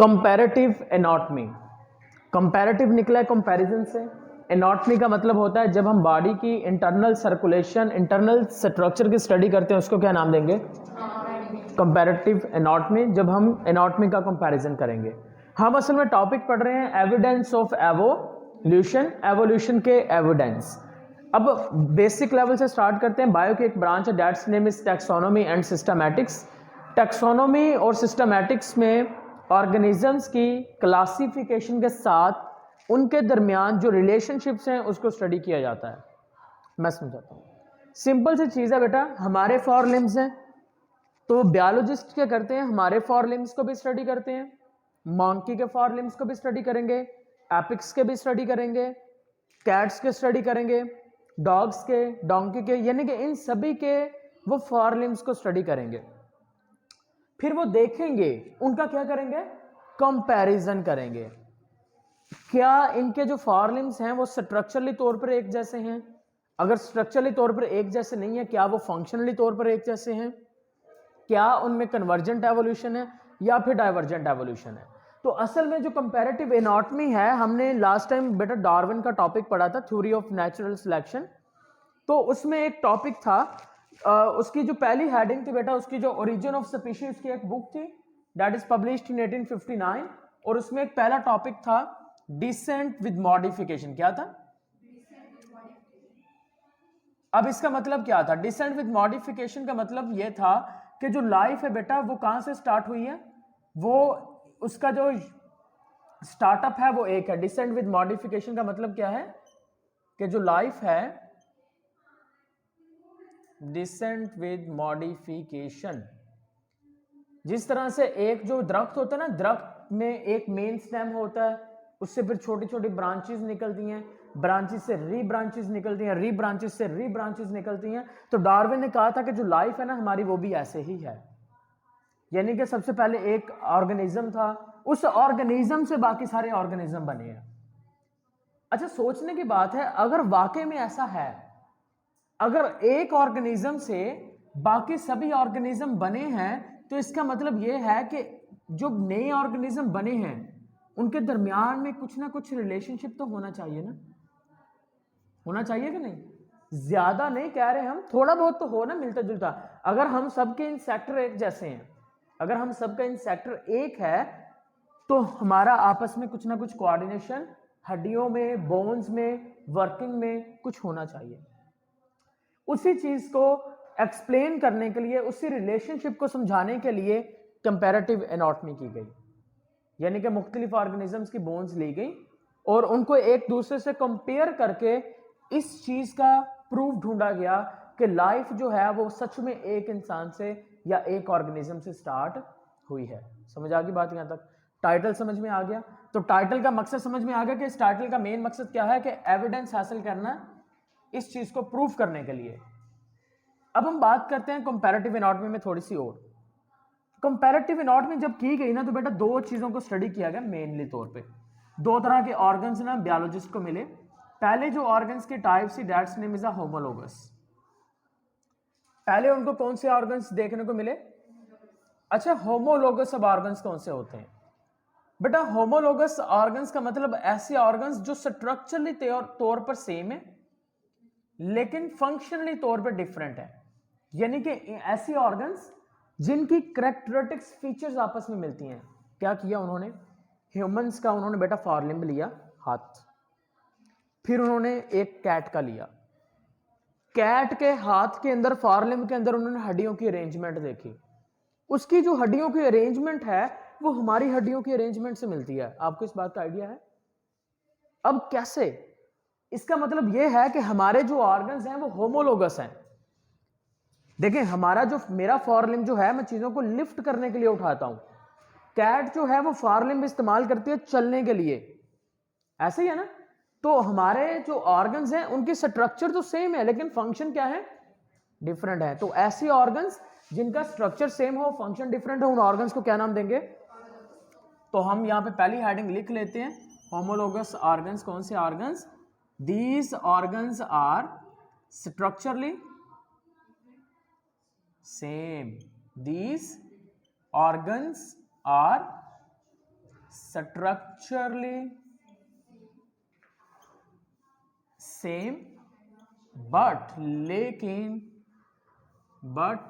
Comparative anatomy. Comparative निकला है comparison से। एनाटॉमी का मतलब होता है जब हम बॉडी की इंटरनल सर्कुलेशन, इंटरनल स्ट्रक्चर की स्टडी करते हैं, उसको क्या नाम देंगे? Comparative anatomy. जब हम एनाटॉमी का कंपैरिजन करेंगे, हम असल में टॉपिक पढ़ रहे हैं एविडेंस ऑफ एवोल्यूशन, एवोल्यूशन के एविडेंस। अब बेसिक लेवल से स्टार्ट करते हैं। बायो की एक ब्रांच है, that's name is taxonomy and systematics. Taxonomy और सिस्टमैटिक्स में ऑर्गेनिजम्स की क्लासिफिकेशन के साथ उनके दरमियान जो रिलेशनशिप्स हैं उसको स्टडी किया जाता है। मैं समझाता हूँ। सिंपल सी चीज़ है बेटा, हमारे 4 लिम्स हैं, तो बायोलॉजिस्ट क्या करते हैं? हमारे 4 लिम्स को भी स्टडी करते हैं, मंकी के 4 लिम्स को भी स्टडी करेंगे, एपिक्स के भी स्टडी करेंगे, कैट्स के स्टडी करेंगे, डॉग्स के, डोंकी के, यानी कि इन सभी के वो 4 लिम्स को स्टडी करेंगे। फिर वो देखेंगे, उनका क्या करेंगे? कंपैरिजन करेंगे। क्या इनके जो 4 लिम्स हैं वो स्ट्रक्चरली तौर पर एक जैसे हैं? अगर स्ट्रक्चरली तौर पर एक जैसे नहीं है, क्या वो फंक्शनली तौर पर एक जैसे हैं? क्या उनमें कन्वर्जेंट एवोल्यूशन है या फिर डाइवर्जेंट एवोल्यूशन है? तो असल में जो कंपैरेटिव एनाटॉमी है, हमने लास्ट टाइम बेटा डार्विन का टॉपिक पढ़ा था, थ्योरी ऑफ नेचुरल सिलेक्शन। तो उसमें एक टॉपिक था, उसकी जो पहली हेडिंग थी बेटा, उसकी जो ओरिजिन ऑफ स्पीशीज की एक बुक थी, दैट इज पब्लिश्ड इन 1859, और उसमें एक पहला टॉपिक था डिसेंट विद मॉडिफिकेशन। क्या था? अब इसका मतलब क्या था? डिसेंट विद मॉडिफिकेशन का मतलब यह था कि जो लाइफ है बेटा वो कहां से स्टार्ट हुई है, वो उसका जो स्टार्टअप है वो एक है। डिसेंट विद मॉडिफिकेशन का मतलब क्या है? कि जो लाइफ है, डिसेंट विद मॉडिफिकेशन, जिस तरह से एक जो दरख्त होता है ना, दरख्त में एक मेन स्टेम होता है, उससे फिर छोटी छोटी ब्रांचेस निकलती हैं, ब्रांचेस से री ब्रांचेस निकलती हैं, री ब्रांचेस से री ब्रांचेस निकलती हैं। तो डार्विन ने कहा था कि जो लाइफ है ना हमारी, वो भी ऐसे ही है। यानी कि सबसे पहले एक ऑर्गेनिज्म था, उस ऑर्गेनिज्म से बाकी सारे ऑर्गेनिज्म बने हैं। अच्छा, सोचने की बात है, अगर वाकई में ऐसा है, अगर एक ऑर्गेनिज्म से बाकी सभी ऑर्गेनिज्म बने हैं, तो इसका मतलब यह है कि जो नए ऑर्गेनिज्म बने हैं उनके दरमियान में कुछ ना कुछ रिलेशनशिप तो होना चाहिए ना, होना चाहिए कि नहीं? ज्यादा नहीं कह रहे हम, थोड़ा बहुत तो हो ना, मिलता जुलता। अगर हम सबके इन सेक्टर एक जैसे हैं, अगर हम सबका इन सेक्टर एक है, तो हमारा आपस में कुछ ना कुछ कोऑर्डिनेशन, हड्डियों में, बोन्स में, वर्किंग में कुछ होना चाहिए। उसी चीज को एक्सप्लेन करने के लिए, उसी रिलेशनशिप को समझाने के लिए कंपैरेटिव एनाटॉमी की गई। यानी कि मुख्तलिफ ऑर्गेनिजम्स की बोन्स ली गई और उनको एक दूसरे से कंपेयर करके इस चीज का प्रूफ ढूंढा गया कि लाइफ जो है वो सच में एक इंसान से या एक ऑर्गेनिज्म से स्टार्ट हुई है। समझ आ गई बात? यहां तक टाइटल समझ में आ गया? तो टाइटल का मकसद समझ में आ गया कि इस टाइटल का मेन मकसद क्या है? कि एविडेंस हासिल करना इस चीज को प्रूफ करने के लिए। अब हम बात करते हैं कंपैरेटिव एनाटॉमी में थोड़ी सी और। कंपैरेटिव एनाटॉमी जब की गई ना, तो बेटा 2 चीजों को स्टडी किया गया मेनली तौर पे। 2 तरह के ऑर्गन्स ना बायोलॉजिस्ट को मिले। पहले जो ऑर्गन्स के टाइप्स थी, that's name is a homologous. पहले उनको कौन से ऑर्गन्स देखने को मिले? अच्छा, होमोलोगस अब ऑर्गन्स कौन से होते हैं बेटा? होमोलोगस ऑर्गन्स का मतलब ऐसे ऑर्गन्स जो स्ट्रक्चरली तौर पर सेम है लेकिन फंक्शनली तौर पर डिफरेंट है। यानी कि ऐसे ऑर्गन्स जिनकी कैरेक्टरिस्टिक्स फीचर्स आपस में मिलती हैं। क्या किया उन्होंने? ह्यूमंस का उन्होंने बेटा 4 लिम्ब लिया, हाथ, फिर उन्होंने एक कैट का लिया। कैट के हाथ के अंदर, 4 लिम्ब के अंदर उन्होंने हड्डियों की अरेंजमेंट देखी। उसकी जो हड्डियों की अरेंजमेंट है वो हमारी हड्डियों की अरेंजमेंट से मिलती है। आपको इस बात का आइडिया है? अब कैसे? इसका मतलब यह है कि हमारे जो ऑर्गन्स हैं वो होमोलोगस हैं। देखें, हमारा जो, मेरा 4 लिम्ब जो है, मैं चीजों को लिफ्ट करने के लिए उठाता हूं। कैट जो है वो 4 लिम्ब इस्तेमाल करती है चलने के लिए, ऐसे ही है ना? तो हमारे जो ऑर्गन्स हैं उनकी स्ट्रक्चर तो सेम है लेकिन फंक्शन क्या है? डिफरेंट है। तो ऐसे ऑर्गन्स जिनका स्ट्रक्चर सेम हो, फंक्शन डिफरेंट हो, उन ऑर्गन्स को क्या नाम देंगे? तो हम यहां पे पहली हेडिंग लिख लेते हैं, होमोलोगस ऑर्गन्स। कौन से organs? These organs are structurally same. These organs are structurally same but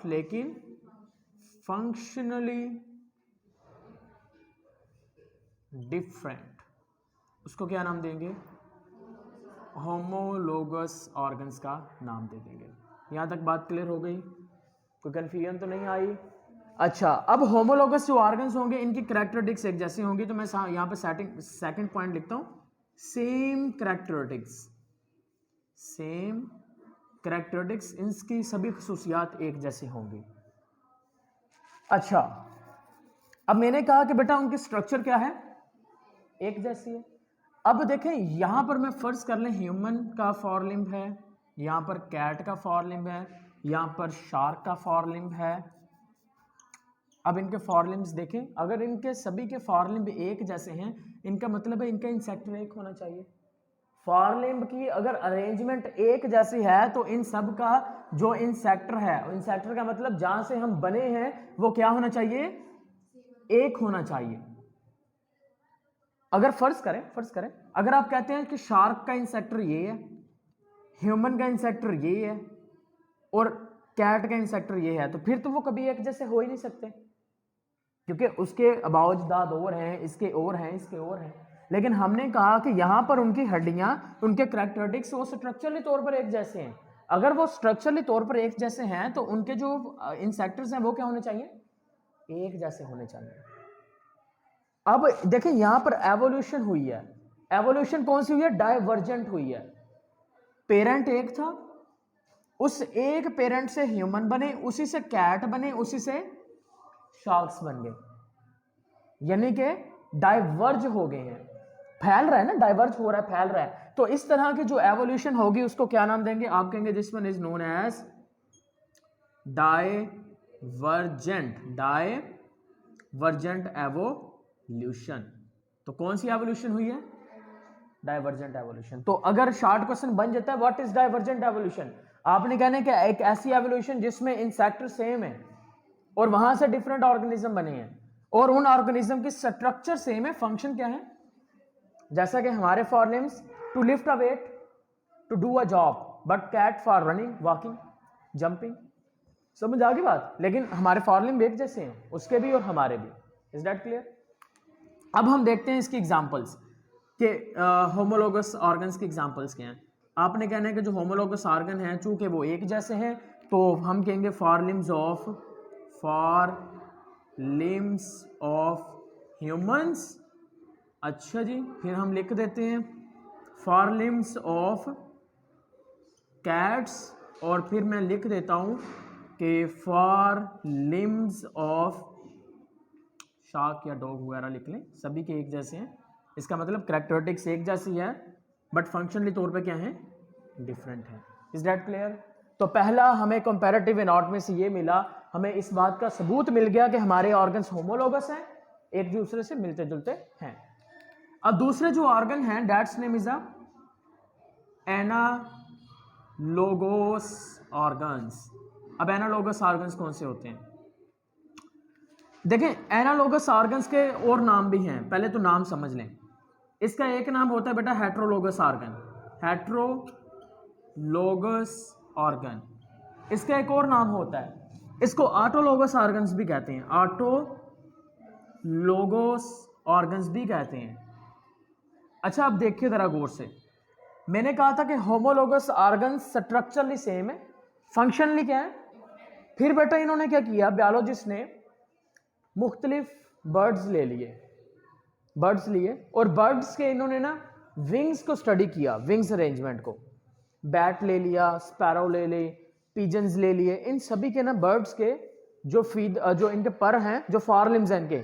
लेकिन फंक्शनली डिफरेंट, उसको क्या नाम देंगे? होमोलोगस ऑर्गन्स का नाम दे देंगे। यहां तक बात क्लियर हो गई? कोई कंफ्यूजन तो नहीं आई? अच्छा, अब होमोलोगस जो ऑर्गन्स होंगे इनकी कैरेक्टरिस्टिक्स एक जैसी होंगी, तो मैं यहां पे सेकंड पॉइंट लिखता हूं, सेम कैरेक्टरिस्टिक्स, इनकी सभी खसूसियात एक जैसी होंगी। अच्छा, अब मैंने कहा कि बेटा उनकी स्ट्रक्चर क्या है? एक जैसी है। अब देखें यहां पर मैं फर्ज कर लें ह्यूमन का फॉरलिम्ब है, यहां पर कैट का फॉरलिम्ब है, यहां पर शार्क का फॉरलिम्ब है। अब इनके फॉरलिम्ब्स देखें, अगर इनके सभी के फॉरलिम्ब एक जैसे हैं, इनका मतलब है इनका इंसेक्टर एक होना चाहिए। फॉरलिम्ब की अगर अरेंजमेंट एक जैसी है तो इन सब का जो इंसेक्टर है, इंसेक्टर का मतलब जहां से हम बने हैं वो क्या होना चाहिए? एक होना चाहिए। अगर फर्ज करें अगर आप कहते हैं कि शार्क का इंसेक्टर ये है, ह्यूमन का इंसेक्टर ये है और कैट का इंसेक्टर ये है, तो फिर तो वो कभी एक जैसे हो ही नहीं सकते, क्योंकि उसके अबावजदाद और हैं, इसके और हैं, इसके और हैं। लेकिन हमने कहा कि यहां पर उनकी हड्डियां, उनके कैरेक्टरिस्टिक्स वो स्ट्रक्चरली तौर पर एक जैसे हैं। अगर वो स्ट्रक्चरली तौर पर एक जैसे हैं तो उनके जो इंसेक्टर्स हैं वो क्या होने चाहिए? एक जैसे होने चाहिए। अब देखें यहां पर एवोल्यूशन हुई है। एवोल्यूशन कौन सी हुई है? डाइवर्जेंट हुई है। पेरेंट एक था, उस एक पेरेंट से ह्यूमन बने, उसी से कैट बने, उसी से शार्क्स बन गए, यानी कि डाइवर्ज हो गए हैं। फैल रहा है ना, डाइवर्ज हो रहा है, फैल रहा है। तो इस तरह की जो एवोल्यूशन होगी उसको क्या नाम देंगे? आप कहेंगे this one is known as divergent evolution. तो कौन सी एवोल्यूशन हुई है? Divergent evolution. तो अगर शॉर्ट क्वेश्चन बन जाता है व्हाट इज डाइवर्जेंट एवोल्यूशन, आपने कहना कि एक ऐसी एवोल्यूशन जिसमें इंसेक्टर सेम है और वहां से डिफरेंट ऑर्गेनिज्म बने हैं और उन ऑर्गेनिज्म की स्ट्रक्चर सेम है, फंक्शन क्या है? जैसा कि हमारे forelimbs to lift a weight, to do a job, but cat for running, walking, jumping. समझ आ गई बात? लेकिन हमारे फॉर लिम्ब एक जैसे हैं, उसके भी और हमारे भी। Is that clear? अब हम देखते हैं इसकी एग्जांपल्स कि होमोलोगस ऑर्गन्स की एग्जांपल्स क्या हैं। आपने कहना है कि जो होमोलोगस ऑर्गन हैं चूंकि वो एक जैसे हैं तो हम कहेंगे फॉर लिम्स ऑफ ह्यूमंस। अच्छा जी, फिर हम लिख देते हैं फॉर लिम्स ऑफ कैट्स, और फिर मैं लिख देता हूं कि फॉर लिम्स ऑफ शार्क या डॉग वगैरह लिख लें, सभी के एक जैसे हैं। इसका मतलब कैरेक्टरिस्टिक्स एक जैसी है बट फंक्शनली तौर पे क्या है? डिफरेंट है। Is that clear? तो पहला हमें कंपैरेटिव एनाटॉमी से ये मिला, हमें इस बात का सबूत मिल गया कि हमारे ऑर्गन्स होमोलोगस हैं, एक दूसरे से मिलते जुलते हैं। अब दूसरे जो ऑर्गन हैं that's name is analogous organs. अब एनालोगस ऑर्गन्स कौन से होते हैं? देखें एनालोगस ऑर्गन्स के और नाम भी हैं, पहले तो नाम समझ लें। इसका एक नाम होता है बेटा हेट्रोलोगस ऑर्गन, हेट्रोलोगस ऑर्गन। इसका एक और नाम होता है, इसको ऑटोलोगस ऑर्गन्स भी कहते हैं, ऑटोलोगस ऑर्गन्स भी कहते हैं। अच्छा अब देखिए जरा गौर से, मैंने कहा था कि होमोलोगस ऑर्गन्स स्ट्रक्चरली सेम है, फंक्शनली क्या है? फिर बेटा इन्होंने क्या किया, बायोलॉजिस्ट ने मुख्तलिफ बर्ड्स लिए और बर्ड्स के इन्होंने ना विंग्स को स्टडी किया, विंग्स अरेंजमेंट को। बैट ले लिया, स्पैरो ले ली, पिजन्स ले लिए, इन सभी के ना बर्ड्स के जो इनके पर हैं, जो फॉरलिम्स हैं, इनके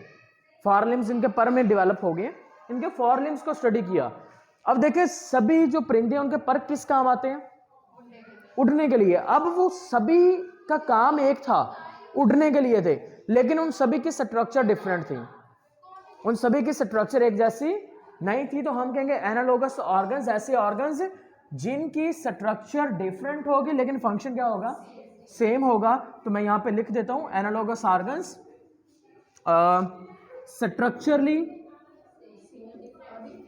फॉरलिम्स इनके पर में डेवलप हो गए, इनके फॉरलिम्स को स्टडी किया। अब देखिए सभी जो परिंदे उनके पर किस काम आते हैं? उड़ने के लिए। अब वो सभी का काम एक था, उड़ने के लिए थे, लेकिन उन सभी की स्ट्रक्चर डिफरेंट थी, उन सभी की स्ट्रक्चर एक जैसी नहीं थी। तो हम कहेंगे एनालोगस ऑर्गन्स ऐसे ऑर्गन्स जिनकी स्ट्रक्चर डिफरेंट होगी लेकिन फंक्शन क्या होगा? सेम होगा। तो मैं यहां पे लिख देता हूं एनालोगस ऑर्गन्स स्ट्रक्चरली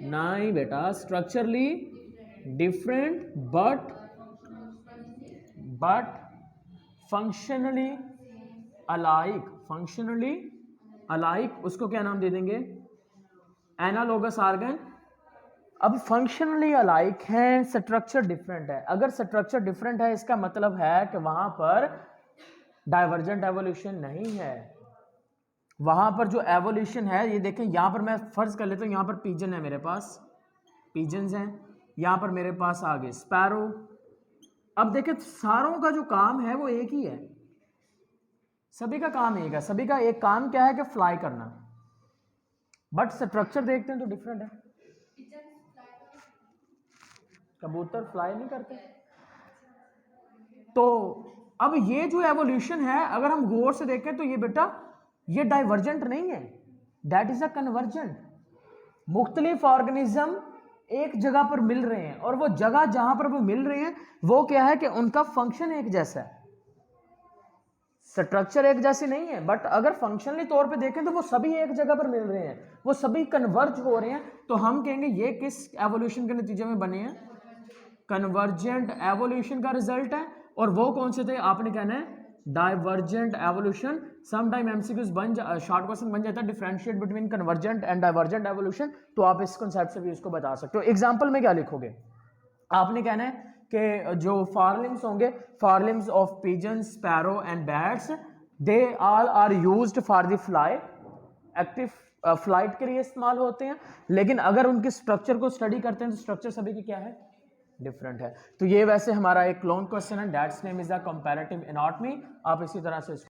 नहीं बेटा, structurally different but functionally alike. Functionally alike, उसको क्या नाम दे देंगे? Analogous organ. अब फंक्शनली अलाइक है, स्ट्रक्चर डिफरेंट है। अगर स्ट्रक्चर डिफरेंट है इसका मतलब है कि वहां पर डाइवर्जेंट एवोल्यूशन नहीं है। वहां पर जो एवोल्यूशन है, ये देखें यहां पर मैं फर्ज कर लेता हूं, यहां पर पिजन है, मेरे पास पिजन्स हैं, यहां पर मेरे पास आ गए स्पैरो। अब देखें सारों का जो काम है वो एक ही है, सभी का काम एक है, सभी का एक काम क्या है कि फ्लाई करना, बट स्ट्रक्चर देखते हैं तो डिफरेंट है। कबूतर फ्लाई नहीं करते। तो अब ये जो एवोल्यूशन है अगर हम गौर से देखें तो ये बेटा ये डाइवर्जेंट नहीं है, दैट इज अ कन्वर्जेंट। मुख्तलिफ ऑर्गेनिज्म एक जगह पर मिल रहे हैं और वो जगह जहां पर वो मिल रहे हैं वो क्या है कि उनका फंक्शन एक जैसा है, स्ट्रक्चर एक जैसी नहीं है, बट अगर फंक्शनली तौर पे देखें तो वो सभी एक जगह पर मिल रहे हैं, वो सभी कन्वर्ज हो रहे हैं। तो हम कहेंगे ये किस एवोल्यूशन के नतीजे में बने हैं? कन्वर्जेंट एवोल्यूशन का रिजल्ट है। और वो कौन से थे? आपने कहना है divergent evolution. Some time MCQs बन शॉर्ट क्वेश्चन बन जाता है differentiate between convergent and divergent evolution, तो आप इस कॉन्सेप्ट से भी इसको बता सकते हो। एग्जांपल में क्या लिखोगे? आपने कहना है कि जो फॉरलिम्स होंगे, forelimbs of pigeon, sparrow and bats, they all are used for the fly, active flight के लिए इस्तेमाल होते हैं। लेकिन अगर उनके स्ट्रक्चर को स्टडी करते हैं तो स्ट्रक्चर सभी की क्या है? डिफरेंट है। तो ये वैसे हमारा एक लॉन्ग क्वेश्चन है, that's name is the comparative anatomy. आप इसी तरह से